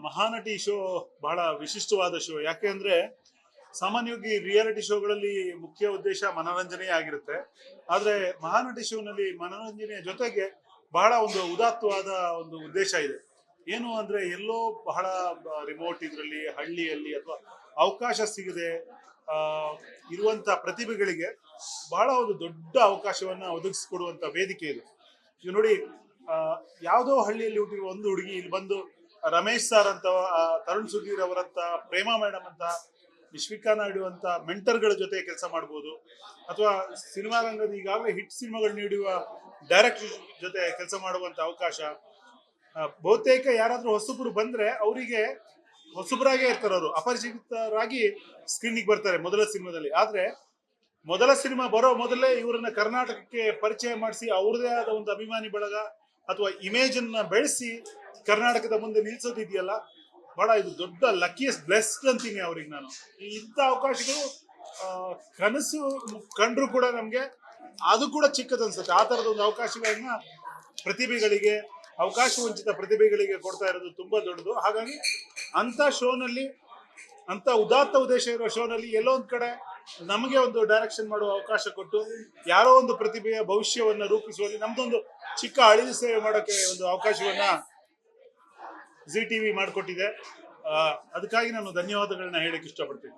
Mahanati show ಬಹಳ ವಿಶಿಷ್ಟವಾದ show. ಯಾಕೆ ಅಂದ್ರೆ ಸಾಮಾನ್ಯವಾಗಿ ರಿಯಾಲಿಟಿ ಶೋಗಳಲ್ಲಿ ಮುಖ್ಯ ಉದ್ದೇಶ ಮನೋರಂಜನೆ ಆಗಿರುತ್ತೆ. ಆದ್ರೆ ಮಹಾನಟಿ ಶೋನಲ್ಲಿ ಮನೋರಂಜನೆಯ ಜೊತೆಗೆ ಬಹಳ ಒಂದು ಉದಾತ್ತವಾದ ಒಂದು ಉದ್ದೇಶ ಇದೆ. ಏನು ಅಂದ್ರೆ ಎಲ್ಲೋ ಬಹಳ ರಿಮೋಟ್ ಇದರಲ್ಲಿ ಹಳ್ಳಿಯಲ್ಲಿ ಅಥವಾ ಅವಕಾಶ ಸಿಗದೆ ಆ ಇರುವಂತ ಪ್ರತಿಭೆಗಳಿಗೆ ಬಹಳ ಒಂದು ದೊಡ್ಡ ಅವಕಾಶವನ್ನ ಒದಗಿಸಿಕೊಡುವಂತ ವೇದಿಕೆ ಇದು. ಈಗ ನೋಡಿ, ಯಾವುದೋ ಹಳ್ಳಿಯಲ್ಲಿ ಹುಟ್ಟಿರುವ ಒಂದು ಹುಡುಗಿ ಇಲ್ಲಿ ಬಂದು ರಮೇಶ್ ಸರ್ ಅಂತ, ತರುಣ್ ಸುಧೀರ್ ಅವರಂತ, ಪ್ರೇಮಾ ಮೇಡಮ್ ಅಂತ, ವಿಶ್ವಿಕಾ ನಾಯ್ಡು ಅಂತ ಮೆಂಟರ್ಗಳ ಜೊತೆ ಕೆಲಸ ಮಾಡ್ಬೋದು. ಅಥವಾ ಸಿನಿಮಾ ರಂಗದ ಈಗಾಗಲೇ ಹಿಟ್ ಸಿನಿಮಾಗಳು ನೀಡುವ ಡೈರೆಕ್ಟರ್ ಜೊತೆ ಕೆಲಸ ಮಾಡುವಂತ ಅವಕಾಶ. ಬಹುತೇಕ ಯಾರಾದ್ರೂ ಹೊಸಬರು ಬಂದ್ರೆ ಅವರಿಗೆ ಹೊಸಬರಾಗೇ ಇರ್ತಾರೆ, ಅವರು ಅಪರಿಚಿತರಾಗಿ ಸ್ಕ್ರೀನಿಗೆ ಬರ್ತಾರೆ ಮೊದಲ ಸಿನಿಮಾದಲ್ಲಿ. ಆದ್ರೆ ಮೊದಲ ಸಿನಿಮಾ ಬರೋ ಮೊದಲೇ ಇವರನ್ನ ಕರ್ನಾಟಕಕ್ಕೆ ಪರಿಚಯ ಮಾಡಿಸಿ ಅವ್ರದೇ ಆದ ಒಂದು ಅಭಿಮಾನಿ ಬಳಗ ಅಥವಾ ಇಮೇಜ್ ಅನ್ನ ಬೆಳೆಸಿ ಕರ್ನಾಟಕದ ಮುಂದೆ ನಿಲ್ಸೋದಿದೆಯಲ್ಲ, ಬಹಳ ಇದು ದೊಡ್ಡ ಲಕ್ಕಿಯಸ್ಟ್ ಬ್ಲೆಸ್ಡ್ ಅಂತೀನಿ ಅವ್ರಿಗೆ ನಾನು. ಇಂಥ ಅವಕಾಶಗಳು ಕನಸು ಕಂಡ್ರು ಕೂಡ ನಮ್ಗೆ ಅದು ಕೂಡ ಚಿಕ್ಕದ ಅನ್ಸುತ್ತೆ. ಆ ತರದ ಒಂದು ಅವಕಾಶಗಳನ್ನ ಪ್ರತಿಭೆಗಳಿಗೆ, ಅವಕಾಶ ವಂಚಿತ ಪ್ರತಿಭೆಗಳಿಗೆ ಕೊಡ್ತಾ ಇರೋದು ತುಂಬಾ ದೊಡ್ಡದು. ಹಾಗಾಗಿ ಅಂತ ಶೋನಲ್ಲಿ, ಅಂತ ಉದಾತ್ತ ಉದ್ದೇಶ ಇರೋ ಶೋನಲ್ಲಿ ಎಲ್ಲೋ ಒಂದ್ ಕಡೆ ನಮಗೆ ಒಂದು ಡೈರೆಕ್ಷನ್ ಮಾಡುವ ಅವಕಾಶ ಕೊಟ್ಟು ಯಾರೋ ಒಂದು ಪ್ರತಿಭೆಯ ಭವಿಷ್ಯವನ್ನ ರೂಪಿಸುವಲ್ಲಿ ನಮ್ದೊಂದು ಚಿಕ್ಕ ಅಳಿಲು ಸೇವೆ ಮಾಡೋಕೆ ಒಂದು ಅವಕಾಶವನ್ನ ಜಿ ಟಿವಿ ಮಾಡಿಕೊಟ್ಟಿದೆ. ಅದಕ್ಕಾಗಿ ನಾನು ಧನ್ಯವಾದಗಳನ್ನ ಹೇಳಕ್ ಇಷ್ಟಪಡ್ತೀನಿ.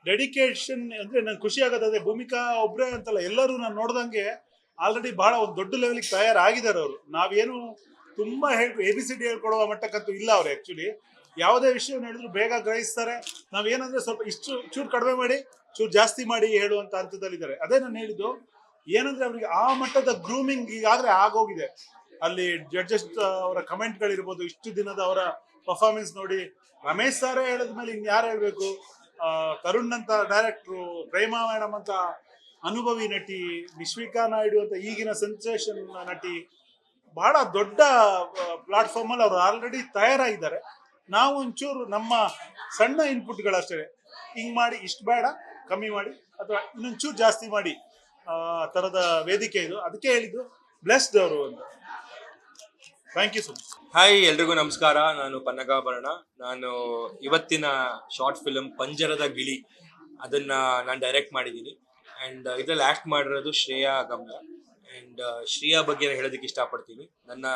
ಡೆಡಿಕೇಶನ್ ಅಂದ್ರೆ ನಂಗೆ ಖುಷಿ ಆಗೋದೇ, ಭೂಮಿಕಾ ಒಬ್ರೇ ಅಂತಲ್ಲ, ಎಲ್ಲರೂ ನಾನು ನೋಡ್ದಂಗೆ ಆಲ್ರೆಡಿ ಬಹಳ ಒಂದು ದೊಡ್ಡ ಲೆವೆಲ್ಗೆ ತಯಾರಾಗಿದ್ದಾರೆ ಅವರು. ನಾವೇನು ತುಂಬಾ ABCD ಹೇಳ್ಕೊಡುವ ಮಟ್ಟಕ್ಕಂತೂ ಇಲ್ಲ ಅವ್ರು. ಆಕ್ಚುಲಿ ಯಾವುದೇ ವಿಷಯವನ್ನು ಹೇಳಿದ್ರು ಬೇಗ ಗ್ರಹಿಸ್ತಾರೆ. ನಾವೇನಂದ್ರೆ ಸ್ವಲ್ಪ ಇಷ್ಟು ಚೂರು ಕಡಿಮೆ ಮಾಡಿ, ಚೂರು ಜಾಸ್ತಿ ಮಾಡಿ ಹೇಳುವಂತ ಹಂತದಲ್ಲಿದ್ದಾರೆ. ಅದೇ ನಾನು ಹೇಳಿದ್ದು, ಏನಂದ್ರೆ ಅವ್ರಿಗೆ ಆ ಮಟ್ಟದ ಗ್ರೂಮಿಂಗ್ ಈಗಾಗಲೇ ಆಗೋಗಿದೆ. ಅಲ್ಲಿ ಜಡ್ಜಸ್ ಅವರ ಕಮೆಂಟ್ಗಳಿರ್ಬೋದು, ಇಷ್ಟು ದಿನದ ಅವರ ಪರ್ಫಾರ್ಮೆನ್ಸ್ ನೋಡಿ ರಮೇಶ್ ಸಾರೇ ಹೇಳಿದ್ಮೇಲೆ ಇನ್ ಯಾರು ಹೇಳ್ಬೇಕು. ತರುಣ್ ಅಂತ ಡೈರೆಕ್ಟ್ರು, ಪ್ರೇಮಾ ಮೇಡಮ್ ಅಂತ ಅನುಭವಿ ನಟಿ, ವಿಶ್ವಿಕಾ ನಾಯ್ಡು ಅಂತ ಈಗಿನ ಸೆನ್ಸೇಷನ್ ನಟಿ, ಬಹಳ ದೊಡ್ಡ ಪ್ಲಾಟ್ಫಾರ್ಮ್ ಅಲ್ಲಿ ಅವರು ಆಲ್ರೆಡಿ ತಯಾರಾಗಿದ್ದಾರೆ. ನಾವು ಒಂಚೂರು ನಮ್ಮ ಸಣ್ಣ ಇನ್ಪುಟ್ಗಳಷ್ಟೇ, ಹಿಂಗ್ ಮಾಡಿ, ಇಷ್ಟು ಬೇಡ ಕಮ್ಮಿ ಮಾಡಿ ಅಥವಾ ಇನ್ನೊಂಚೂರು ಜಾಸ್ತಿ ಮಾಡಿ ತರದ ವೇದಿಕೆ ಇದು. ಅದಕ್ಕೆ ಹೇಳಿದ್ದು ಬ್ಲೆಸ್ಡ್ ಅವರು ಅಂತ. Thank you so much. Hi, ಎಲ್ರಿಗೂ ನಮಸ್ಕಾರ. ನಾನು ಪನ್ನಗಾಭರಣ. ನಾನು ಇವತ್ತಿನ ಶಾರ್ಟ್ ಫಿಲ್ಮ್ ಪಂಜರದ ಗಿಳಿ ಅದನ್ನ ನಾನು ಡೈರೆಕ್ಟ್ ಮಾಡಿದ್ದೀನಿ. ಆ್ಯಂಡ್ ಇದರಲ್ಲಿ ಆ್ಯಕ್ಟ್ ಮಾಡಿರೋದು ಶ್ರೇಯಾ ಗಮ್ಯ. ಆ್ಯಂಡ್ ಶ್ರೇಯಾ ಬಗ್ಗೆ ಹೇಳೋದಕ್ಕೆ ಇಷ್ಟಪಡ್ತೀನಿ. ನನ್ನ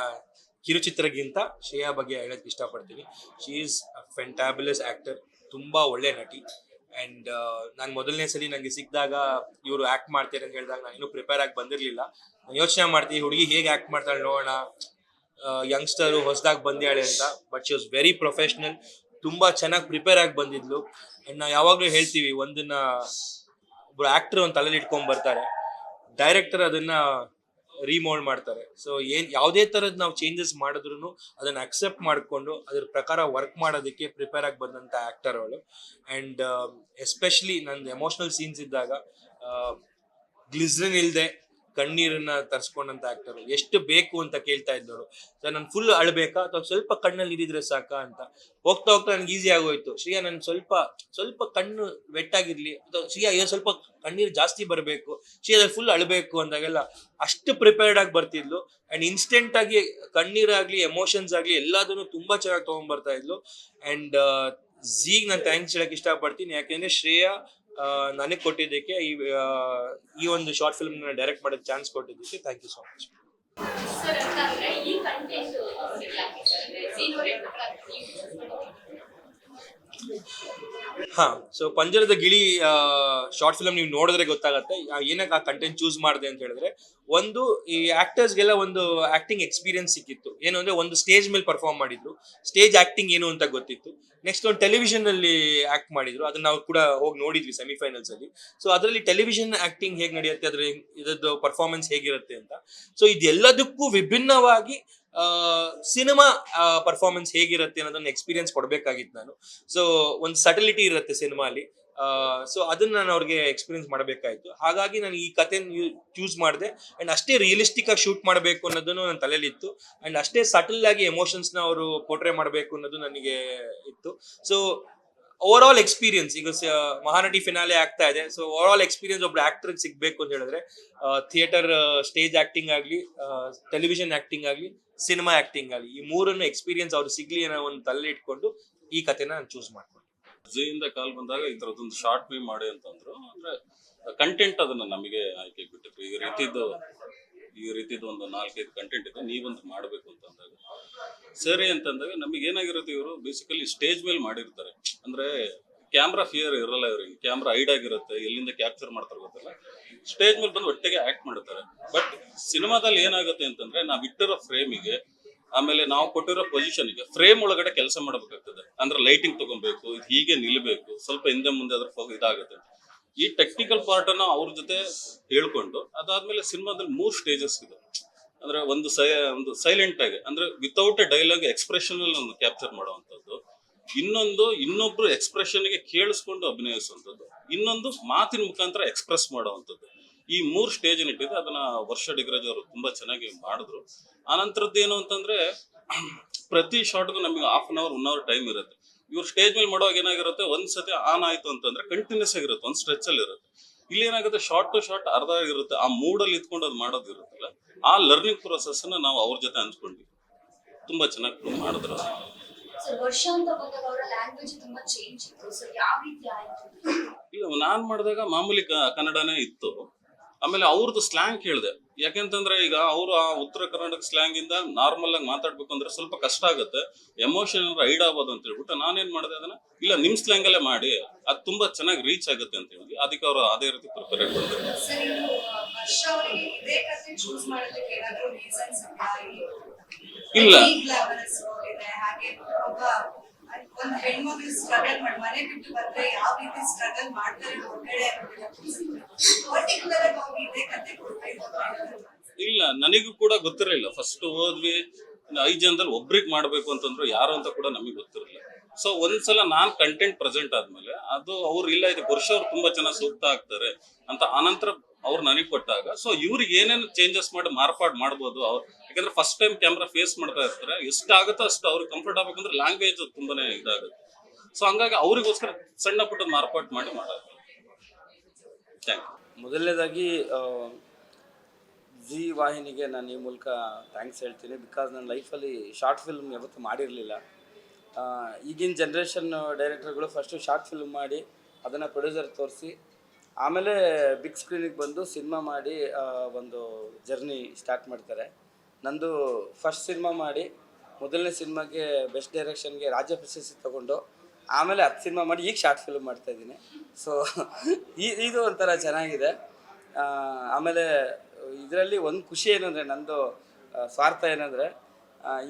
ಕಿರುಚಿತ್ರಗಿಂತ ಶ್ರೇಯಾ ಬಗ್ಗೆ ಹೇಳೋದಕ್ಕೆ ಇಷ್ಟಪಡ್ತೀನಿ. ಶಿ ಈಸ್ ಅ ಫೆಂಟಾಬ್ಯುಲಸ್ ಆ್ಯಕ್ಟರ್, ತುಂಬ ಒಳ್ಳೆ ನಟಿ. ಆ್ಯಂಡ್ ನಾನು ಮೊದಲನೇ ಸಲ ನನಗೆ ಸಿಕ್ಕಿದಾಗ ಇವರು ಆ್ಯಕ್ಟ್ ಮಾಡ್ತಾರೆ ಅಂತ ಹೇಳಿದಾಗ ನಾನು ಇನ್ನೂ ಪ್ರಿಪೇರ್ ಆಗಿ ಬಂದಿರಲಿಲ್ಲ. ನಾನು ಯೋಚನೆ ಮಾಡ್ತೀನಿ, ಹುಡುಗಿ ಹೇಗೆ ಆ್ಯಕ್ಟ್ ಮಾಡ್ತಾಳೆ ನೋಡೋಣ, ಯಂಗ್ಸ್ಟರು ಹೊಸದಾಗಿ ಬಂದ್ಯಾಳೆ ಅಂತ. But she was very professional, ತುಂಬ ಚೆನ್ನಾಗಿ ಪ್ರಿಪೇರ್ ಆಗಿ ಬಂದಿದ್ಲು. ಆ್ಯಂಡ್ ನಾವು ಯಾವಾಗಲೂ ಹೇಳ್ತೀವಿ, ಒಂದನ್ನ ಒಬ್ರು ಆ್ಯಕ್ಟರ್ ಒಂದು ತಲೆಯಲ್ಲಿ ಇಟ್ಕೊಂಡ್ ಬರ್ತಾರೆ, ಡೈರೆಕ್ಟರ್ ಅದನ್ನ ರಿಮೋಲ್ಡ್ ಮಾಡ್ತಾರೆ. ಸೊ ಯಾವುದೇ ಥರದ್ದು ನಾವು ಚೇಂಜಸ್ ಮಾಡಿದ್ರು ಅದನ್ನು ಅಕ್ಸೆಪ್ಟ್ ಮಾಡಿಕೊಂಡು ಅದ್ರ ಪ್ರಕಾರ ವರ್ಕ್ ಮಾಡೋದಕ್ಕೆ ಪ್ರಿಪೇರ್ ಆಗಿ ಬಂದಂಥ ಆ್ಯಕ್ಟರ್ ಅವಳು. ಆ್ಯಂಡ್ ಎಸ್ಪೆಷಲಿ ನಂದು ಎಮೋಷ್ನಲ್ ಸೀನ್ಸ್ ಇದ್ದಾಗ ಗ್ಲಿಸ್ರಿನ್ ಇಲ್ಲದೆ ಕಣ್ಣೀರನ್ನ ತರಿಸ್ಕೊಂಡಂತ ಆಕ್ಟರ್. ಎಷ್ಟು ಬೇಕು ಅಂತ ಕೇಳ್ತಾ ಇದ್ದವರು. ಸರ್ ನಾನು ಫುಲ್ ಅಳ್ಬೇಕಾ ಅಥವಾ ಸ್ವಲ್ಪ ಕಣ್ಣಲ್ಲಿ ನೀರಿದ್ರೆ ಸಾಕಾ ಅಂತ. ಹೋಗ್ತಾ ಹೋಗ್ತಾ ನನ್ಗೆ ಈಸಿ ಆಗೋಯ್ತು. ಶ್ರೀಯಾ ನನ್ ಸ್ವಲ್ಪ ಕಣ್ಣು ವೆಟ್ಟಾಗಿರ್ಲಿ ಅಥವಾ ಶ್ರೀಯಾ ಸ್ವಲ್ಪ ಕಣ್ಣೀರು ಜಾಸ್ತಿ ಬರಬೇಕು, ಶ್ರೀಯಾ ಫುಲ್ ಅಳ್ಬೇಕು ಅಂದಾಗೆಲ್ಲ ಅಷ್ಟು ಪ್ರಿಪೇರ್ಡ್ ಆಗಿ ಬರ್ತಿದ್ಲು. ಅಂಡ್ ಇನ್ಸ್ಟೆಂಟ್ ಆಗಿ ಕಣ್ಣೀರಾಗ್ಲಿ, ಎಮೋಷನ್ಸ್ ಆಗ್ಲಿ ಎಲ್ಲದನ್ನು ತುಂಬಾ ಚೆನ್ನಾಗಿ ತಗೊಂಡ್ ಬರ್ತಾ ಇದ್ಲು. ಅಂಡ್ ಝೀಗ್ ನಾನು ಥ್ಯಾಂಕ್ಸ್ ಹೇಳಕ್ ಇಷ್ಟಪಡ್ತೀನಿ. ಯಾಕೆಂದ್ರೆ ಶ್ರೇಯಾ ನನಗೆ ಕೊಟ್ಟಿದ್ದಕ್ಕೆ, ಈ ಒಂದು ಶಾರ್ಟ್ ಫಿಲ್ಮ್ ಡೈರೆಕ್ಟ್ ಮಾಡೋಕ್ಕೆ ಚಾನ್ಸ್ ಕೊಟ್ಟಿದ್ದಕ್ಕೆ thank you so much. So ಪಂಜರದ ಗಿಳಿ ಶಾರ್ಟ್ ಫಿಲ್ಮ್ ನೀವು ನೋಡಿದ್ರೆ ಗೊತ್ತಾಗತ್ತೆ ಏನಕ್ಕೆ ಆ ಕಂಟೆಂಟ್ ಚೂಸ್ ಮಾಡಿದೆ ಅಂತ ಹೇಳಿದ್ರೆ, ಒಂದು ಈ ಆಕ್ಟರ್ಸ್ಗೆಲ್ಲ ಒಂದು ಆಕ್ಟಿಂಗ್ ಎಕ್ಸ್ಪೀರಿಯನ್ಸ್ ಸಿಕ್ಕಿತ್ತು. ಏನು ಅಂದ್ರೆ ಒಂದು ಸ್ಟೇಜ್ ಮೇಲೆ ಪರ್ಫಾರ್ಮ್ ಮಾಡಿದ್ರು, ಸ್ಟೇಜ್ ಆಕ್ಟಿಂಗ್ ಏನು ಅಂತ ಗೊತ್ತಿತ್ತು. ನೆಕ್ಸ್ಟ್ ಒಂದು ಟೆಲಿವಿಷನ್ ಅಲ್ಲಿ ಆಕ್ಟ್ ಮಾಡಿದ್ರು, ಅದನ್ನ ನಾವು ಕೂಡ ಹೋಗಿ ನೋಡಿದ್ವಿ ಸೆಮಿಫೈನಲ್ಸ್ ಅಲ್ಲಿ. ಸೊ ಅದರಲ್ಲಿ ಟೆಲಿವಿಷನ್ ಆಕ್ಟಿಂಗ್ ಹೇಗೆ ನಡೆಯುತ್ತೆ, ಅದ್ರ ಇದರದ್ದು ಪರ್ಫಾರ್ಮೆನ್ಸ್ ಹೇಗಿರುತ್ತೆ ಅಂತ. ಸೊ ಇದೆಲ್ಲದಕ್ಕೂ ವಿಭಿನ್ನವಾಗಿ ಸಿನಿಮಾ ಪರ್ಫಾರ್ಮೆನ್ಸ್ ಹೇಗಿರುತ್ತೆ ಅನ್ನೋದನ್ನ ಎಕ್ಸ್ಪೀರಿಯನ್ಸ್ ಕೊಡ್ಬೇಕಾಗಿತ್ತು ನಾನು. ಸೊ ಒಂದು ಸಟಲಿಟಿ ಇರುತ್ತೆ ಸಿನಿಮಾಲಿ. ಸೊ ಅದನ್ನ ನಾನು ಅವ್ರಿಗೆ ಎಕ್ಸ್ಪೀರಿಯನ್ಸ್ ಮಾಡಬೇಕಾಯ್ತು. ಹಾಗಾಗಿ ನಾನು ಈ ಕಥೆ ಚೂಸ್ ಮಾಡಿದೆ. ಅಂಡ್ ಅಷ್ಟೇ ರಿಯಲಿಸ್ಟಿಕ್ ಆಗಿ ಶೂಟ್ ಮಾಡಬೇಕು ಅನ್ನೋದನ್ನು ನನ್ನ ತಲೆಯಲ್ಲಿತ್ತು. ಅಂಡ್ ಅಷ್ಟೇ ಸಟಲ್ ಆಗಿ ಎಮೋಷನ್ಸ್ ನ ಅವರು ಪೋರ್ಟ್ರೇ ಮಾಡಬೇಕು ಅನ್ನೋದು ನನಗೆ ಇತ್ತು. ಸೊ ಓವರ್ ಆಲ್ ಎಕ್ಸ್ಪೀರಿಯನ್ಸ್ ಈಗ ಮಹಾನಟಿ ಫಿನಾಲೆ ಆಗ್ತಾ ಇದೆ. ಸೊ ಓವರ್ ಆಲ್ ಎಕ್ಸ್ಪೀರಿಯನ್ಸ್ ಒಬ್ರು ಆಕ್ಟರ್ ಸಿಗ್ಬೇಕು ಅಂತ ಹೇಳಿದ್ರೆ ಥಿಯೇಟರ್ ಸ್ಟೇಜ್ ಆಕ್ಟಿಂಗ್ ಆಗ್ಲಿ, ಟೆಲಿವಿಷನ್ ಆಕ್ಟಿಂಗ್ ಆಗ್ಲಿ, ಸಿನಿಮಾ ಆಕ್ಟಿಂಗ್ ಆಗ್ಲಿ, ಈ ಮೂರನ್ನು ಎಕ್ಸ್ಪೀರಿಯನ್ಸ್ ಅವ್ರು ಸಿಗ್ಲಿ ಅನ್ನೋ ಒಂದು ತಲೆ ಇಟ್ಕೊಂಡು ಈ ಕಥೆನ ನಾನು ಚೂಸ್ ಮಾಡ್ಕೊಂಡು. ಜಿಯಿಂದ ಕಾಲ್ ಬಂದಾಗ ಈ ತರದೊಂದು ಶಾರ್ಟ್ ಫಿಲ್ಮ್ ಮಾಡಿ ಅಂತಂದ್ರು. ಅಂದ್ರೆ ಕಂಟೆಂಟ್ ಅದನ್ನ ನಮಗೆ ಆಯ್ಕೆ ಬಿಟ್ಟಿದ್ರು. ಈ ರೀತಿದು ಒಂದು 4-5 ಕಂಟೆಂಟ್ ಇದೆ, ನೀವೊಂದು ಮಾಡಬೇಕು ಅಂತಂದಾಗ ಸರಿ ಅಂತಂದಾಗ ನಮಗೆ ಏನಾಗಿರುತ್ತೆ, ಇವರು ಬೇಸಿಕಲಿ ಸ್ಟೇಜ್ ಮೇಲೆ ಮಾಡಿರ್ತಾರೆ. ಅಂದ್ರೆ ಕ್ಯಾಮ್ರಾ ಫಿಯರ್ ಇರಲ್ಲ ಇವರಿಗೆ, ಕ್ಯಾಮ್ರಾ ಐಡ್ ಆಗಿರುತ್ತೆ, ಎಲ್ಲಿಂದ ಕ್ಯಾಪ್ಚರ್ ಮಾಡ್ತಾರೆ ಗೊತ್ತಿಲ್ಲ, ಸ್ಟೇಜ್ ಮೇಲೆ ಬಂದು ಒಟ್ಟಿಗೆ ಆಕ್ಟ್ ಮಾಡ್ತಾರೆ. ಬಟ್ ಸಿನಿಮಾದಲ್ಲಿ ಏನಾಗುತ್ತೆ ಅಂತಂದ್ರೆ ನಾವ್ ಇಟ್ಟಿರೋ ಫ್ರೇಮಿಗೆ, ಆಮೇಲೆ ನಾವು ಕೊಟ್ಟಿರೋ ಪೊಸಿಷನ್ಗೆ ಫ್ರೇಮ್ ಒಳಗಡೆ ಕೆಲಸ ಮಾಡಬೇಕಾಗ್ತದೆ. ಅಂದ್ರೆ ಲೈಟಿಂಗ್ ತಗೊಬೇಕು, ಇದು ಹೀಗೆ ನಿಲ್ಬೇಕು, ಸ್ವಲ್ಪ ಹಿಂದೆ ಮುಂದೆ ಅದ್ರ ಇದಾಗುತ್ತೆ. ಈ ಟೆಕ್ನಿಕಲ್ ಪಾರ್ಟ್ ಅನ್ನ ಅವ್ರ ಜೊತೆ ಹೇಳ್ಕೊಂಡು ಅದಾದ್ಮೇಲೆ ಸಿನಿಮಾದಲ್ಲಿ 3 ಸ್ಟೇಜಸ್ ಇದೆ. ಅಂದ್ರೆ ಒಂದು ಸೈಲೆಂಟ್ ಆಗಿ, ಅಂದ್ರೆ ವಿತೌಟ್ ಎ ಡೈಲಾಗ್ ಎಕ್ಸ್ಪ್ರೆಷನ್ ಅಲ್ಲಿ ಒಂದು ಕ್ಯಾಪ್ಚರ್ ಮಾಡುವಂತದ್ದು, ಇನ್ನೊಬ್ರು ಎಕ್ಸ್ಪ್ರೆಷನ್ ಗೆ ಕೇಳಿಸ್ಕೊಂಡು ಅಭಿನಯಿಸುವಂತದ್ದು, ಇನ್ನೊಂದು ಮಾತಿನ ಮುಖಾಂತರ ಎಕ್ಸ್ಪ್ರೆಸ್ ಮಾಡುವಂತದ್ದು. ಈ 3 ಸ್ಟೇಜ್ ಇಟ್ಟಿದೆ. ಅದನ್ನ ವರ್ಷ ಡಿಗ್ರಜ್ ಅವರು ತುಂಬಾ ಚೆನ್ನಾಗಿ ಮಾಡಿದ್ರು. ಆನಂತರದ್ದು ಏನು ಅಂತಂದ್ರೆ ಪ್ರತಿ ಶಾರ್ಟ್ಗೂ ನಮಗೆ 1/2 hour 1 hour ಟೈಮ್ ಇರುತ್ತೆ. ಇವ್ರು ಸ್ಟೇಜ್ ಮೇಲೆ ಮಾಡುವಾಗ ಏನಾಗಿರುತ್ತೆ, ಒಂದ್ಸತಿ ಆನ್ ಆಯ್ತು ಅಂತಂದ್ರೆ ಕಂಟಿನ್ಯೂಸ್ ಆಗಿರುತ್ತೆ, ಒಂದ್ ಸ್ಟ್ರೆಚ್ ಅಲ್ಲಿ ಇರುತ್ತೆ. ಇಲ್ಲಿ ಏನಾಗುತ್ತೆ, ಶಾರ್ಟ್ ಟು ಶಾರ್ಟ್ ಅರ್ಧ ಇರುತ್ತೆ. ಆ ಮೂಡಲ್ಲಿ ಇದ್ಕೊಂಡು ಅದು ಮಾಡೋದು ಇರುತ್ತಲ್ಲ, ಆ ಲರ್ನಿಂಗ್ ಪ್ರೊಸೆಸ್ ನ ನಾವು ಅವ್ರ ಜೊತೆ ಹಂಚ್ಕೊಂಡ್ವಿ. ತುಂಬಾ ಚೆನ್ನಾಗಿ ಮಾಡಿದ್ರು. ವರ್ಷ ಅಂತ ಬಂದಾಗ ಅವರ ಲ್ಯಾಂಗ್ವೇಜ್ ತುಂಬಾ ಚೇಂಜ್ ಇತ್ತು. ಸೊ ಯಾವ ರೀತಿ ಆಯ್ತು? ಇಲ್ಲ, ನಾನ್ ಮಾಡಿದಾಗ ಮಾಮೂಲಿ ಕನ್ನಡನೇ ಇತ್ತು. ಆಮೇಲೆ ಅವ್ರದ್ದು ಸ್ಲ್ಯಾಂಗ್ ಕೇಳಿದೆ. ಯಾಕೆಂತಂದ್ರೆ ಈಗ ಅವರು ಆ ಉತ್ತರ ಕರ್ನಾಟಕ ಸ್ಲ್ಯಾಂಗ್ ಇಂದ ನಾರ್ಮಲ್ ಆಗಿ ಮಾತಾಡ್ಬೇಕು ಅಂದ್ರೆ ಸ್ವಲ್ಪ ಕಷ್ಟ ಆಗುತ್ತೆ, ಎಮೋಷನ್ ರೈಡ್ ಆಗ್ಬೋದು ಅಂತ ಹೇಳ್ಬಿಟ್ಟು ನಾನೇನ್ ಮಾಡಿದೆ, ಅದನ್ನ ಇಲ್ಲ ನಿಮ್ ಸ್ಲ್ಯಾಂಗ್ ಅಲ್ಲೇ ಮಾಡಿ, ಅದು ತುಂಬಾ ಚೆನ್ನಾಗಿ ರೀಚ್ ಆಗುತ್ತೆ ಅಂತ ಹೇಳಿ ಅದಕ್ಕೆ ಅವರು ಅದೇ ರೀತಿ ಪ್ರಿಪೇರ್ ಆಗಿದ್ದಾರೆ. ಸರ್, ಇದು ವರ್ಷ ಅವರಿಗೆ ಇದೇ ಕಥೆ ಚೂಸ್ ಮಾಡೋದಕ್ಕೆ ಏನಾದರೂ ರೀಸನ್ಸ್ ಇಲ್ಲ, ಇದೆ ಹಾಗೆ ಒಬ್ಬ ಒಂದು ಹೆಣ್ಮಕ್ಳು ಸ್ಟ್ರಗಲ್ ಮಾಡಿ ಮನೆ ಬಿಟ್ಟು ಬಂದ್ರೆ ಯಾವ ರೀತಿ ಸ್ಟ್ರಗಲ್ ಮಾಡ್ತಾರೆ ಹೊರಗಡೆ ಪರ್ಟಿಕ್ಯುಲರ್ ಆಗಿ ಅವ್ರಿಗೆ ಇದೇ ಕಥೆ ಕೊಡ್ಬೇಕು. ಇಲ್ಲ, ನನಗೂ ಕೂಡ ಗೊತ್ತಿರಲಿಲ್ಲ. ಫಸ್ಟ್ ಹೋದ್ವಿ, 5 ಜನದಲ್ಲಿ ಒಬ್ರಿಗೆ ಮಾಡ್ಬೇಕು ಅಂತಂದ್ರು ಯಾರು ಅಂತ ಕೂಡ ನಮಗೆ ಗೊತ್ತಿರಲಿಲ್ಲ. ಸೊ ಒಂದ್ಸಲ ನಾನ್ ಕಂಟೆಂಟ್ ಪ್ರೆಸೆಂಟ್ ಆದ್ಮೇಲೆ ಅದು ಅವ್ರು ಇಲ್ಲ ಇದು ವರ್ಷ ಅವ್ರು ತುಂಬಾ ಚೆನ್ನಾಗಿ ಸೂಕ್ತ ಆಗ್ತಾರೆ ಅಂತ ಆನಂತರ ಅವ್ರು ನನಗೆ ಕೊಟ್ಟಾಗ, ಸೊ ಇವ್ರಿಗೆ ಏನೇನು ಚೇಂಜಸ್ ಮಾಡಿ ಮಾರ್ಪಾಡು ಮಾಡ್ಬೋದು ಅವ್ರು. ಯಾಕಂದ್ರೆ ಫಸ್ಟ್ ಟೈಮ್ ಕ್ಯಾಮ್ರಾ ಫೇಸ್ ಮಾಡ್ತಾ ಇರ್ತಾರೆ, ಎಷ್ಟಾಗುತ್ತೋ ಅಷ್ಟು ಅವ್ರಿಗೆ ಕಂಫರ್ಟ್ ಆಗ್ಬೇಕಂದ್ರೆ ಲ್ಯಾಂಗ್ವೇಜ್ ತುಂಬಾನೇ ಇದಾಗುತ್ತೆ. ಸೊ ಹಂಗಾಗಿ ಅವ್ರಿಗೋಸ್ಕರ ಸಣ್ಣ ಪುಟ್ಟ ಮಾರ್ಪಾಡು ಮಾಡಿ ಮಾಡೋದು. Thank you. ಮೊದಲನೇದಾಗಿ ಜಿ ವಾಹಿನಿಗೆ ನಾನು ಈ ಮೂಲಕ ಥ್ಯಾಂಕ್ಸ್ ಹೇಳ್ತೀನಿ. ಬಿಕಾಸ್ ನನ್ನ ಲೈಫಲ್ಲಿ ಶಾರ್ಟ್ ಫಿಲ್ಮ್ ಯಾವತ್ತೂ ಮಾಡಿರಲಿಲ್ಲ. ಈಗಿನ ಜನ್ರೇಷನ್ ಡೈರೆಕ್ಟರ್ಗಳು ಫಸ್ಟು ಶಾರ್ಟ್ ಫಿಲ್ಮ್ ಮಾಡಿ ಅದನ್ನು ಪ್ರೊಡ್ಯೂಸರ್ ತೋರಿಸಿ ಆಮೇಲೆ ಬಿಗ್ ಸ್ಕ್ರೀನಿಗೆ ಬಂದು ಸಿನಿಮಾ ಮಾಡಿ ಒಂದು ಜರ್ನಿ ಸ್ಟಾರ್ಟ್ ಮಾಡ್ತಾರೆ. ನಂದು ಫಸ್ಟ್ ಸಿನಿಮಾ ಮಾಡಿ ಮೊದಲನೇ ಸಿನಿಮಾಗೆ ಬೆಸ್ಟ್ ಡೈರೆಕ್ಷನ್ಗೆ ರಾಜ್ಯ ಪ್ರಶಸ್ತಿ ತೊಗೊಂಡು ಆಮೇಲೆ 10 ಸಿನಿಮಾ ಮಾಡಿ ಈಗ ಶಾರ್ಟ್ ಫಿಲ್ಮ್ ಮಾಡ್ತಾಯಿದ್ದೀನಿ. ಸೊ ಇದು ಒಂಥರ ಚೆನ್ನಾಗಿದೆ. ಆಮೇಲೆ ಇದರಲ್ಲಿ ಒಂದು ಖುಷಿ ಏನಂದರೆ, ನಂದು ಸ್ವಾರ್ಥ ಏನಂದರೆ,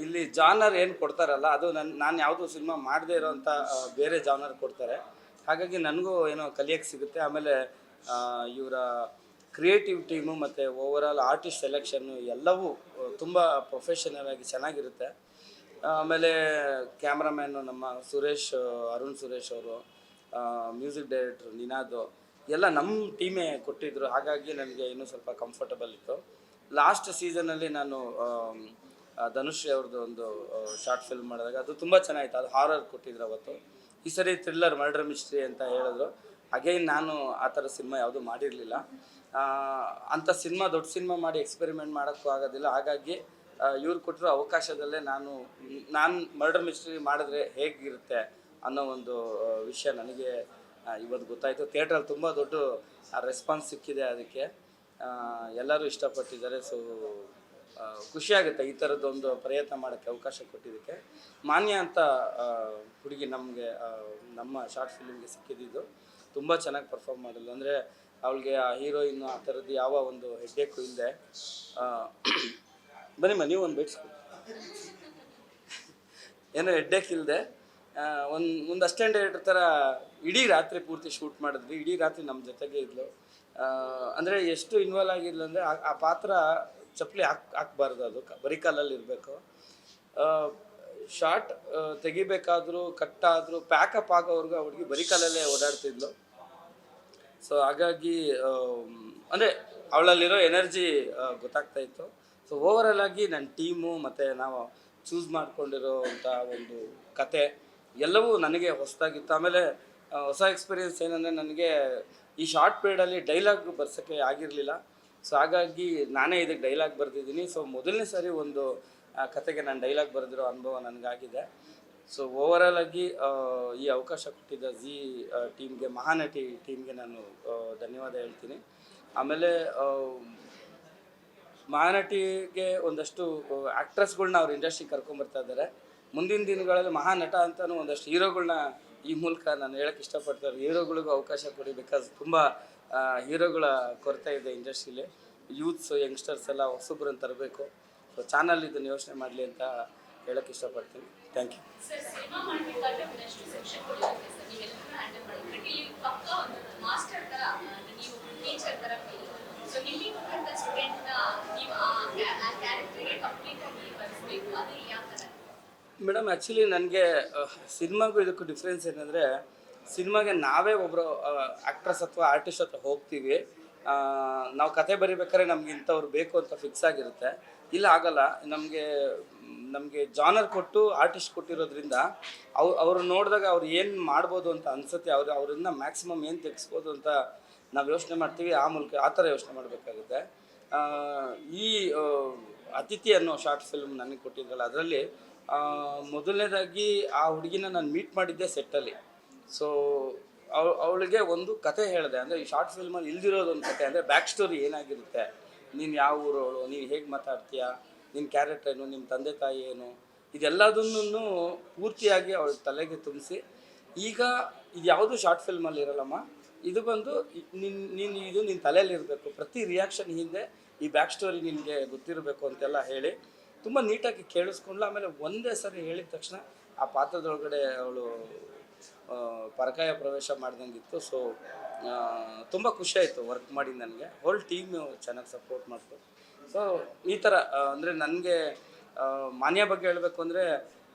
ಇಲ್ಲಿ ಜಾನರ್ ಏನು ಕೊಡ್ತಾರಲ್ಲ ಅದು ನಾನು ಯಾವುದೂ ಸಿನಿಮಾ ಮಾಡದೇ ಇರೋವಂಥ ಬೇರೆ ಜಾನರ್ ಕೊಡ್ತಾರೆ. ಹಾಗಾಗಿ ನನಗೂ ಏನೋ ಕಲಿಯೋಕ್ಕೆ ಸಿಗುತ್ತೆ. ಆಮೇಲೆ ಇವರ ಕ್ರಿಯೇಟಿವ್ ಟೀಮು ಮತ್ತು ಓವರಾಲ್ ಆರ್ಟಿಸ್ಟ್ ಸೆಲೆಕ್ಷನ್ನು ಎಲ್ಲವೂ ತುಂಬ ಪ್ರೊಫೆಷನಲ್ ಆಗಿ ಚೆನ್ನಾಗಿರುತ್ತೆ. ಆಮೇಲೆ ಕ್ಯಾಮ್ರಾಮ್ಯಾನು ನಮ್ಮ ಅರುಣ್ ಸುರೇಶ್ ಅವರು, ಮ್ಯೂಸಿಕ್ ಡೈರೆಕ್ಟ್ರು ನಿನಾದ್ ಎಲ್ಲ ನಮ್ಮ ಟೀಮೇ ಕೊಟ್ಟಿದ್ದರು. ಹಾಗಾಗಿ ನನಗೆ ಇನ್ನೂ ಸ್ವಲ್ಪ ಕಂಫರ್ಟಬಲ್ ಇತ್ತು. ಲಾಸ್ಟ್ ಸೀಸನಲ್ಲಿ ನಾನು ಧನುಶ್ರೀ ಅವ್ರದ್ದು ಒಂದು ಶಾರ್ಟ್ ಫಿಲ್ಮ್ ಮಾಡಿದಾಗ ಅದು ತುಂಬ ಚೆನ್ನಾಗಿತ್ತು. ಅದು ಹಾರರ್ ಕೊಟ್ಟಿದ್ರು ಅವತ್ತು. ಈ ಸರಿ ಥ್ರಿಲ್ಲರ್ ಮರ್ಡರ್ ಮಿಸ್ಟ್ರಿ ಅಂತ ಹೇಳಿದ್ರು. ಅಗೈನ್ ನಾನು ಆ ಥರ ಸಿನಿಮಾ ಯಾವುದೂ ಮಾಡಿರಲಿಲ್ಲ. ಅಂಥ ಸಿನಿಮಾ ದೊಡ್ಡ ಸಿನಿಮಾ ಮಾಡಿ ಎಕ್ಸ್ಪೆರಿಮೆಂಟ್ ಮಾಡೋಕ್ಕೂ ಆಗೋದಿಲ್ಲ. ಹಾಗಾಗಿ ಇವ್ರು ಕೊಟ್ಟಿರೋ ಅವಕಾಶದಲ್ಲೇ ನಾನು ಮರ್ಡರ್ ಮಿಸ್ಟ್ರಿ ಮಾಡಿದ್ರೆ ಹೇಗಿರುತ್ತೆ ಅನ್ನೋ ಒಂದು ವಿಷಯ ನನಗೆ ಇವತ್ತು ಗೊತ್ತಾಯಿತು. ಥಿಯೇಟ್ರಲ್ಲಿ ತುಂಬ ದೊಡ್ಡ ರೆಸ್ಪಾನ್ಸ್ ಸಿಕ್ಕಿದೆ. ಅದಕ್ಕೆ ಎಲ್ಲರೂ ಇಷ್ಟಪಟ್ಟಿದ್ದಾರೆ. ಸೊ ಖುಷಿಯಾಗುತ್ತೆ ಈ ಥರದ್ದೊಂದು ಪ್ರಯತ್ನ ಮಾಡೋಕ್ಕೆ ಅವಕಾಶ ಕೊಟ್ಟಿದ್ದಕ್ಕೆ. ಮಾನ್ಯ ಅಂತ ಹುಡುಗಿ ನಮಗೆ ನಮ್ಮ ಶಾರ್ಟ್ ಫಿಲ್ಮ್ಗೆ ಸಿಕ್ಕಿದ್ದು ತುಂಬ ಚೆನ್ನಾಗಿ ಪರ್ಫಾರ್ಮ್ ಮಾಡಿಲ್ಲ. ಅಂದರೆ ಅವಳಿಗೆ ಆ ಹೀರೋಯಿನ್ ಆ ಥರದ್ದು ಯಾವ ಒಂದು ಹೆಡ್ಡೇಕು ಇಲ್ಲದೆ, ಬನ್ನಿಮ್ಮ ನೀವು ಒಂದು ಬಿಡ್ಸ್ಕೊಡಿ, ಏನೋ ಹೆಡ್ಡೇಕ್ ಇಲ್ಲದೆ ಒಂದು ಅಸಿಸ್ಟೆಂಟ್ ಡೈರೆಕ್ಟರ್ ಥರ ಇಡೀ ರಾತ್ರಿ ಪೂರ್ತಿ ಶೂಟ್ ಮಾಡಿದ್ವಿ. ಇಡೀ ರಾತ್ರಿ ನಮ್ಮ ಜೊತೆಗೆ ಇದ್ಲು. ಅಂದರೆ ಎಷ್ಟು ಇನ್ವಾಲ್ವ್ ಆಗಿದ್ಲು ಅಂದರೆ ಆ ಪಾತ್ರ ಚಪ್ಪಲಿ ಹಾಕ್ಬಾರ್ದು, ಅದು ಬರೀ ಕಾಲಲ್ಲಿ ಇರಬೇಕು. ಶಾರ್ಟ್ ತೆಗಿಬೇಕಾದ್ರೂ ಕಟ್ಟಾದರೂ ಪ್ಯಾಕಪ್ ಆಗೋವರೆಗೂ ಅವ್ರಿಗೆ ಬರೀ ಕಾಲಲ್ಲೇ ಓಡಾಡ್ತಿದ್ಲು. ಸೊ ಹಾಗಾಗಿ ಅಂದರೆ ಅವಳಲ್ಲಿರೋ ಎನರ್ಜಿ ಗೊತ್ತಾಗ್ತಾ ಇತ್ತು. ಸೊ ಓವರಾಲ್ ಆಗಿ ನನ್ನ ಟೀಮು ಮತ್ತು ನಾವು ಚೂಸ್ ಮಾಡ್ಕೊಂಡಿರೋವಂಥ ಒಂದು ಕತೆ ಎಲ್ಲವೂ ನನಗೆ ಹೊಸದಾಗಿತ್ತು. ಆಮೇಲೆ ಹೊಸ ಎಕ್ಸ್ಪೀರಿಯೆನ್ಸ್ ಏನಂದರೆ ನನಗೆ ಈ ಶಾರ್ಟ್ ಪೀರಿಯಡಲ್ಲಿ ಡೈಲಾಗ್ ಬರ್ಸೋಕ್ಕೆ ಆಗಿರಲಿಲ್ಲ. ಸೊ ಹಾಗಾಗಿ ನಾನೇ ಇದಕ್ಕೆ ಡೈಲಾಗ್ ಬರೆದಿದ್ದೀನಿ. ಸೊ ಮೊದಲನೇ ಸಾರಿ ಒಂದು ಕತೆಗೆ ನಾನು ಡೈಲಾಗ್ ಬರೆದಿರೋ ಅನುಭವ ನನಗಾಗಿದೆ. ಸೊ ಓವರಾಲ್ ಆಗಿ ಈ ಅವಕಾಶ ಕೊಟ್ಟಿದ್ದ ಝೀ ಟೀಮ್ಗೆ, ಮಹಾನಟಿ ಟೀಮ್ಗೆ ನಾನು ಧನ್ಯವಾದ ಹೇಳ್ತೀನಿ. ಆಮೇಲೆ ಮಹಾನಟಿಗೆ ಒಂದಷ್ಟು ಆ್ಯಕ್ಟ್ರೆಸ್ಗಳ್ನ ಅವ್ರ ಇಂಡಸ್ಟ್ರಿಗೆ ಕರ್ಕೊಂಬರ್ತಾ ಇದ್ದಾರೆ. ಮುಂದಿನ ದಿನಗಳಲ್ಲಿ ಮಹಾನಟ ಅಂತಲೂ ಒಂದಷ್ಟು ಹೀರೋಗಳ್ನ ಈ ಮೂಲಕ ನಾನು ಹೇಳೋಕ್ಕೆ ಇಷ್ಟಪಡ್ತಾರೆ. ಹೀರೋಗಳಿಗೂ ಅವಕಾಶ ಕೊಡಿ, ಬಿಕಾಸ್ ತುಂಬ ಹೀರೋಗಳ ಕೊರತೆ ಇದೆ ಇಂಡಸ್ಟ್ರೀಲಿ. ಯೂತ್ಸು, ಯಂಗ್ಸ್ಟರ್ಸ್ ಎಲ್ಲ ಹೊಸಬ್ರನ್ನ ತರಬೇಕು. ಸೊ ಚಾನಲ್ ಇದನ್ನು ಯೋಚನೆ ಮಾಡಲಿ ಅಂತ ಹೇಳೋಕ್ಕೆ ಇಷ್ಟಪಡ್ತೀನಿ. Thank you. ಸರ್, ಸಿನಿಮಾ ಮಾಡಬೇಕಾದ್ರೆ ಒಂದಷ್ಟು ಸೆಕ್ಷನ್ಗಳಿರುತ್ತೆ ಸರ್, ನೀವೆಲ್ಲ ಹ್ಯಾಂಡಲ್ ಮಾಡಿದ್ರೆ ಇಲ್ಲಿ ಪಕ್ಕ ಒಂದು ಮಾಸ್ಟರ್ ಥರ, ನೀವು ಟೀಚರ್ ಥರ ಫೀಲ್. ಸೊ ನಿಮಗೆ ಬಂದಂಥ ಸ್ಟೂಡೆಂಟ್ನ ನೀವು ಆ ಕ್ಯಾರೆಕ್ಟರ್ಗೆ ಕಂಪ್ಲೀಟ್ ಆಗಿ ಬರೆಸಬೇಕು, ಅದು ಯಾವ ಥರ? ಮೇಡಮ್, ಆ್ಯಕ್ಚುಲಿ ನನಗೆ ಸಿನಿಮಾಗೂ ಇದಕ್ಕೂ ಡಿಫ್ರೆನ್ಸ್ ಏನಂದರೆ, ಸಿನಿಮಾಗೆ ನಾವೇ ಒಬ್ಬರು ಆ್ಯಕ್ಟ್ರೆಸ್ ಅಥವಾ ಆರ್ಟಿಸ್ಟ್ ಹತ್ರ ಹೋಗ್ತೀವಿ. ನಾವು ಕತೆ ಬರಿಬೇಕಾದ್ರೆ ನಮ್ಗೆ ಇಂಥವ್ರು ಬೇಕು ಅಂತ ಫಿಕ್ಸ್ ಆಗಿರುತ್ತೆ. ಇಲ್ಲ ಆಗಲ್ಲ. ನಮಗೆ ಜಾನರ್ ಕೊಟ್ಟು ಆರ್ಟಿಸ್ಟ್ ಕೊಟ್ಟಿರೋದ್ರಿಂದ ಅವರು ನೋಡಿದಾಗ ಅವ್ರು ಏನು ಮಾಡ್ಬೋದು ಅಂತ ಅನಿಸುತ್ತೆ, ಅವರಿಂದ ಮ್ಯಾಕ್ಸಿಮಮ್ ಏನು ತೆಗೆಸ್ಬೋದು ಅಂತ ನಾವು ಯೋಚನೆ ಮಾಡ್ತೀವಿ. ಆ ಮೂಲಕ ಆ ಥರ ಯೋಚನೆ ಮಾಡಬೇಕಾಗುತ್ತೆ. ಈ ಅತಿಥಿ ಅನ್ನೋ ಶಾರ್ಟ್ ಫಿಲ್ಮ್ ನನಗೆ ಕೊಟ್ಟಿದ್ರಲ್ಲ, ಅದರಲ್ಲಿ ಮೊದಲನೇದಾಗಿ ಆ ಹುಡುಗಿನ ನಾನು ಮೀಟ್ ಮಾಡಿದ್ದೆ ಸೆಟ್ಟಲ್ಲಿ. ಸೊ ಅವಳಿಗೆ ಒಂದು ಕತೆ ಹೇಳಿದೆ. ಅಂದರೆ ಈ ಶಾರ್ಟ್ ಫಿಲ್ಮಲ್ಲಿ ಇಲ್ದಿರೋದೊಂದು ಕತೆ, ಅಂದರೆ ಬ್ಯಾಕ್ ಸ್ಟೋರಿ ಏನಾಗಿರುತ್ತೆ, ನೀನು ಯಾವ ಊರವಳು, ನೀನು ಹೇಗೆ ಮಾತಾಡ್ತೀಯ, ನಿನ್ನ ಕ್ಯಾರೆಕ್ಟರ್ ಏನು, ನಿಮ್ಮ ತಂದೆ ತಾಯಿ ಏನು, ಇದೆಲ್ಲದನ್ನು ಪೂರ್ತಿಯಾಗಿ ಅವಳ ತಲೆಗೆ ತುಂಬಿಸಿ, ಈಗ ಇದು ಯಾವುದು ಶಾರ್ಟ್ ಫಿಲ್ಮಲ್ಲಿ ಇರಲ್ಲಮ್ಮ, ಇದು ಬಂದು ಇದು ನಿನ್ನ ತಲೆಯಲ್ಲಿರಬೇಕು, ಪ್ರತಿ ರಿಯಾಕ್ಷನ್ ಹಿಂದೆ ಈ ಬ್ಯಾಕ್ ಸ್ಟೋರಿ ನಿನಗೆ ಗೊತ್ತಿರಬೇಕು ಅಂತೆಲ್ಲ ಹೇಳಿ ತುಂಬ ನೀಟಾಗಿ ಕೇಳಿಸ್ಕೊಂಡ್ಲು. ಆಮೇಲೆ ಒಂದೇ ಸರಿ ಹೇಳಿದ ತಕ್ಷಣ ಆ ಪಾತ್ರದೊಳಗಡೆ ಅವಳು ಪರಕಾಯ ಪ್ರವೇಶ ಮಾಡ್ದಂಗಿತ್ತು. ಸೊ ತುಂಬ ಖುಷಿಯಾಯಿತು ವರ್ಕ್ ಮಾಡಿ. ನನಗೆ ಹೋಲ್ ಟೀಮು ಚೆನ್ನಾಗಿ ಸಪೋರ್ಟ್ ಮಾಡ್ತು. ಸೊ ಈ ಥರ ಅಂದರೆ ನನಗೆ ಮಾನ್ಯ ಬಗ್ಗೆ ಹೇಳಬೇಕು ಅಂದರೆ,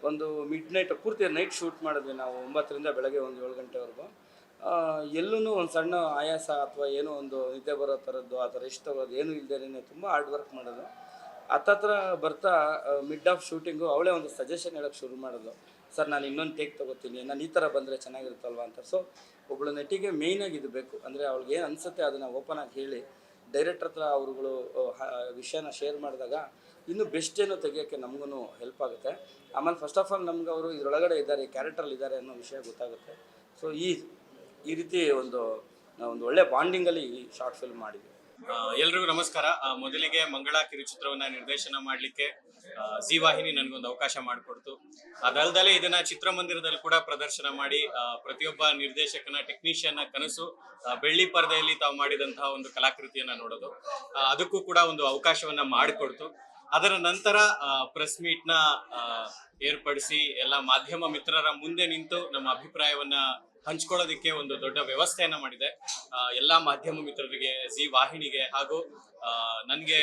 ಒಂದು ಮಿಡ್ ನೈಟ್ ಪೂರ್ತಿ ನೈಟ್ ಶೂಟ್ ಮಾಡಿದ್ವಿ ನಾವು, 9ರಿಂದ ಬೆಳಗ್ಗೆ 7 ಗಂಟೆವರೆಗೂ. ಎಲ್ಲೂ ಒಂದು ಸಣ್ಣ ಆಯಾಸ ಅಥವಾ ಏನೋ ಒಂದು ನಿದ್ದೆ ಬರೋ ಥರದ್ದು ಆ ಥರ ಇಷ್ಟ ತಗೋದು ಏನೂ ಇಲ್ಲದೇನೆ ತುಂಬ ಹಾರ್ಡ್ ವರ್ಕ್ ಮಾಡೋದು. ಹತ್ತತ್ರ ಬರ್ತಾ ಮಿಡ್ ಆಫ್ ಶೂಟಿಂಗು ಅವಳೇ ಒಂದು ಸಜೆಷನ್ ಹೇಳೋಕ್ಕೆ ಶುರು ಮಾಡೋದು. ಸರ್, ನಾನು ಇನ್ನೊಂದು ಟೇಕ್ ತೊಗೋತೀನಿ, ನಾನು ಈ ಥರ ಬಂದರೆ ಚೆನ್ನಾಗಿರುತ್ತಲ್ವ ಅಂತ. ಸೊ ಒಬ್ಬಳು ನಟಿಗೆ ಮೇಯ್ನಾಗಿ ಇದು ಬೇಕು. ಅಂದರೆ ಅವ್ಳಿಗೆ ಏನು ಅನಿಸುತ್ತೆ ಅದನ್ನು ಓಪನ್ ಆಗಿ ಹೇಳಿ ಡೈರೆಕ್ಟರ್ ಹತ್ರ ಅವ್ರುಗಳು ವಿಷಯನ ಶೇರ್ ಮಾಡಿದಾಗ ಇನ್ನೂ ಬೆಸ್ಟ್ ಏನೋ ತೆಗಿಯೋಕ್ಕೆ ನಮಗೂ ಹೆಲ್ಪ್ ಆಗುತ್ತೆ. ಆಮೇಲೆ ಫಸ್ಟ್ ಆಫ್ ಆಲ್ ನಮ್ಗೆ ಅವರು ಇದರೊಳಗಡೆ ಇದ್ದಾರೆ, ಕ್ಯಾರೆಕ್ಟ್ರಲ್ಲಿ ಇದ್ದಾರೆ ಅನ್ನೋ ವಿಷಯ ಗೊತ್ತಾಗುತ್ತೆ. ಸೊ ಈ ರೀತಿ ಒಂದು ಒಳ್ಳೆ ಬಾಂಡಿಂಗಲ್ಲಿ ಈ ಶಾರ್ಟ್ ಫಿಲ್ಮ್ ಮಾಡಿದ್ವಿ. ಎಲ್ರಿಗೂ ನಮಸ್ಕಾರ. ಮೊದಲಿಗೆ ಮಂಗಳ ಕಿರುಚಿತ್ರವನ್ನ ನಿರ್ದೇಶನ ಮಾಡಲಿಕ್ಕೆ ಝೀ ವಾಹಿನಿ ನನಗೊಂದು ಅವಕಾಶ ಮಾಡಿಕೊಡ್ತು. ಅದಲ್ದಲೆ ಇದನ್ನ ಚಿತ್ರಮಂದಿರದಲ್ಲಿ ಕೂಡ ಪ್ರದರ್ಶನ ಮಾಡಿ ಪ್ರತಿಯೊಬ್ಬ ನಿರ್ದೇಶಕನ ಟೆಕ್ನಿಷಿಯನ್ನ ಕನಸು ಬೆಳ್ಳಿ ಪರದೆಯಲ್ಲಿ ತಾವು ಮಾಡಿದಂತಹ ಒಂದು ಕಲಾಕೃತಿಯನ್ನ ನೋಡೋದು, ಅದಕ್ಕೂ ಕೂಡ ಒಂದು ಅವಕಾಶವನ್ನ ಮಾಡಿಕೊಡ್ತು. ಅದರ ನಂತರ ಪ್ರೆಸ್ ಮೀಟ್ ನ ಏರ್ಪಡಿಸಿ ಎಲ್ಲ ಮಾಧ್ಯಮ ಮಿತ್ರರ ಮುಂದೆ ನಿಂತು ನಮ್ಮ ಅಭಿಪ್ರಾಯವನ್ನ ಹಂಚ್ಕೊಳ್ಳೋದಕ್ಕೆ ಒಂದು ದೊಡ್ಡ ವ್ಯವಸ್ಥೆಯನ್ನ ಮಾಡಿದೆ. ಎಲ್ಲಾ ಮಾಧ್ಯಮ ಮಿತ್ರರಿಗೆ, ಝೀ ವಾಹಿನಿಗೆ ಹಾಗೂ ನನಗೆ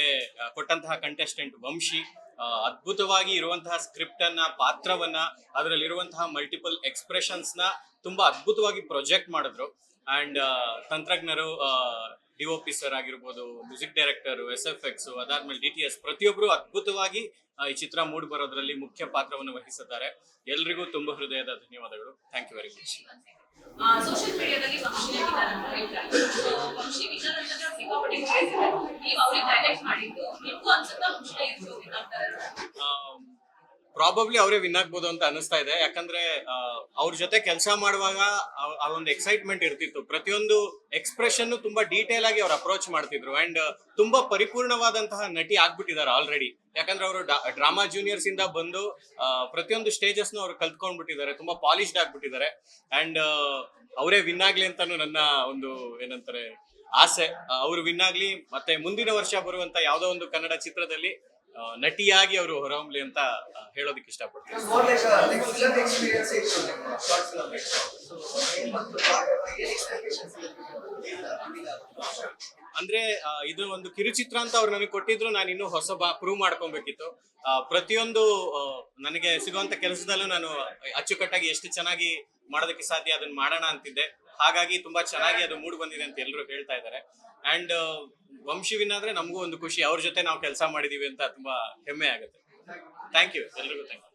ಕೊಟ್ಟಂತಹ ಕಂಟೆಸ್ಟೆಂಟ್ ವಂಶಿ ಅದ್ಭುತವಾಗಿ ಇರುವಂತಹ ಸ್ಕ್ರಿಪ್ಟ್ ಅನ್ನ, ಪಾತ್ರವನ್ನ, ಅದರಲ್ಲಿರುವಂತಹ ಮಲ್ಟಿಪಲ್ ಎಕ್ಸ್ಪ್ರೆಷನ್ಸ್ ನ ತುಂಬಾ ಅದ್ಭುತವಾಗಿ ಪ್ರೊಜೆಕ್ಟ್ ಮಾಡಿದ್ರು. ಅಂಡ್ ತಂತ್ರಜ್ಞರು, DOP ಸರ್ ಆಗಿರ್ಬೋದು, ಮ್ಯೂಸಿಕ್ ಡೈರೆಕ್ಟರ್, SFX, ಅದಾದ್ಮೇಲೆ DTS ಪ್ರತಿಯೊಬ್ರು ಅದ್ಭುತವಾಗಿ ಈ ಚಿತ್ರ ಮೂಡ್ ಬರೋದ್ರಲ್ಲಿ ಮುಖ್ಯ ಪಾತ್ರವನ್ನು ವಹಿಸಿದ್ದಾರೆ. ಎಲ್ರಿಗೂ ತುಂಬ ಹೃದಯದ ಧನ್ಯವಾದಗಳು. Thank you very much. Social ಮೀಡಿಯಾದಲ್ಲಿ ವಂಶಿ ವಿನ್ನರ್ ಅಂತ ಹೇಳ್ತಾರೆ. ವಂಶಿ ವಿನ್ನರ್ ಅಂತಂದ್ರೆ ಸಿಕ್ಕಾಪಟ್ಟೆ ಕ್ರೇಜ್ ಇದೆ. ನೀವು ಅವ್ರಿಗೆ ಡೈರೆಕ್ಟ್ ಮಾಡಿದ್ದು ನಿಮ್ಗೂ ಅನ್ಸುತ್ತಾ ವಂಶಿ ವಿನ್ ಆಗ್ತಾರೆ? ಪ್ರಾಬಬ್ಲಿ ಅವರೇ ವಿನ್ ಆಗ್ಬೋದು ಅಂತ ಅನಿಸ್ತಾ ಇದೆ. ಯಾಕಂದ್ರೆ ಅವ್ರ ಜೊತೆ ಕೆಲಸ ಮಾಡುವಾಗ ಆ ಒಂದು ಎಕ್ಸೈಟ್ಮೆಂಟ್ ಇರ್ತಿತ್ತು. ಪ್ರತಿಯೊಂದು ಎಕ್ಸ್ಪ್ರೆಷನ್ ತುಂಬಾ ಡೀಟೇಲ್ ಆಗಿ ಅವ್ರು ಅಪ್ರೋಚ್ ಮಾಡ್ತಿದ್ರು. ಅಂಡ್ ತುಂಬಾ ಪರಿಪೂರ್ಣವಾದಂತಹ ನಟಿ ಆಗ್ಬಿಟ್ಟಿದ್ದಾರೆ ಆಲ್ರೆಡಿ. ಯಾಕಂದ್ರೆ ಅವರು ಡ್ರಾಮಾ ಜೂನಿಯರ್ಸ್ ಇಂದ ಬಂದು ಪ್ರತಿಯೊಂದು ಸ್ಟೇಜಸ್ ಅವ್ರು ಕಲ್ತ್ಕೊಂಡ್ಬಿಟ್ಟಿದ್ದಾರೆ, ತುಂಬಾ ಪಾಲಿಶ್ಡ್ ಆಗ್ಬಿಟ್ಟಿದ್ದಾರೆ. ಅಂಡ್ ಅವರೇ ವಿನ್ ಆಗ್ಲಿ ಅಂತಾನು ನನ್ನ ಒಂದು ಏನಂತಾರೆ ಆಸೆ. ಅವ್ರು ವಿನ್ ಆಗ್ಲಿ, ಮತ್ತೆ ಮುಂದಿನ ವರ್ಷ ಬರುವಂತ ಯಾವ್ದೋ ಒಂದು ಕನ್ನಡ ಚಿತ್ರದಲ್ಲಿ ನಟಿಯಾಗಿ ಅವರು ಹೊರಹೊಮ್ಮಲಿ ಅಂತ ಹೇಳೋದಕ್ಕೆ ಇಷ್ಟಪಡ್ತೀನಿ. ಅಂದ್ರೆ ಇದು ಒಂದು ಕಿರುಚಿತ್ರ ಅಂತ ಅವ್ರು ನನಗೆ ಕೊಟ್ಟಿದ್ರು. ನಾನು ಇನ್ನೂ ಹೊಸ ಪ್ರೂವ್ ಮಾಡ್ಕೊಬೇಕಿತ್ತು. ಪ್ರತಿಯೊಂದು ನನಗೆ ಸಿಗುವಂತ ಕೆಲಸದಲ್ಲೂ ನಾನು ಅಚ್ಚುಕಟ್ಟಾಗಿ ಎಷ್ಟು ಚೆನ್ನಾಗಿ ಮಾಡೋದಕ್ಕೆ ಸಾಧ್ಯ ಅದನ್ನ ಮಾಡೋಣ ಅಂತಿದ್ದೆ. ಹಾಗಾಗಿ ತುಂಬಾ ಚೆನ್ನಾಗಿ ಅದು ಮೂಡ್ ಬಂದಿದೆ ಅಂತ ಎಲ್ಲರೂ ಹೇಳ್ತಾ ಇದ್ದಾರೆ. ಅಂಡ್ ವಂಶಿ ವಿನ್ ಆದ್ರೆ ನಮಗೂ ಒಂದು ಖುಷಿ, ಅವ್ರ ಜೊತೆ ನಾವು ಕೆಲಸ ಮಾಡಿದೀವಿ ಅಂತ ತುಂಬಾ ಹೆಮ್ಮೆ ಆಗುತ್ತೆ. ಥ್ಯಾಂಕ್ ಯು ಎಲ್ರಿಗೂ. Thank you.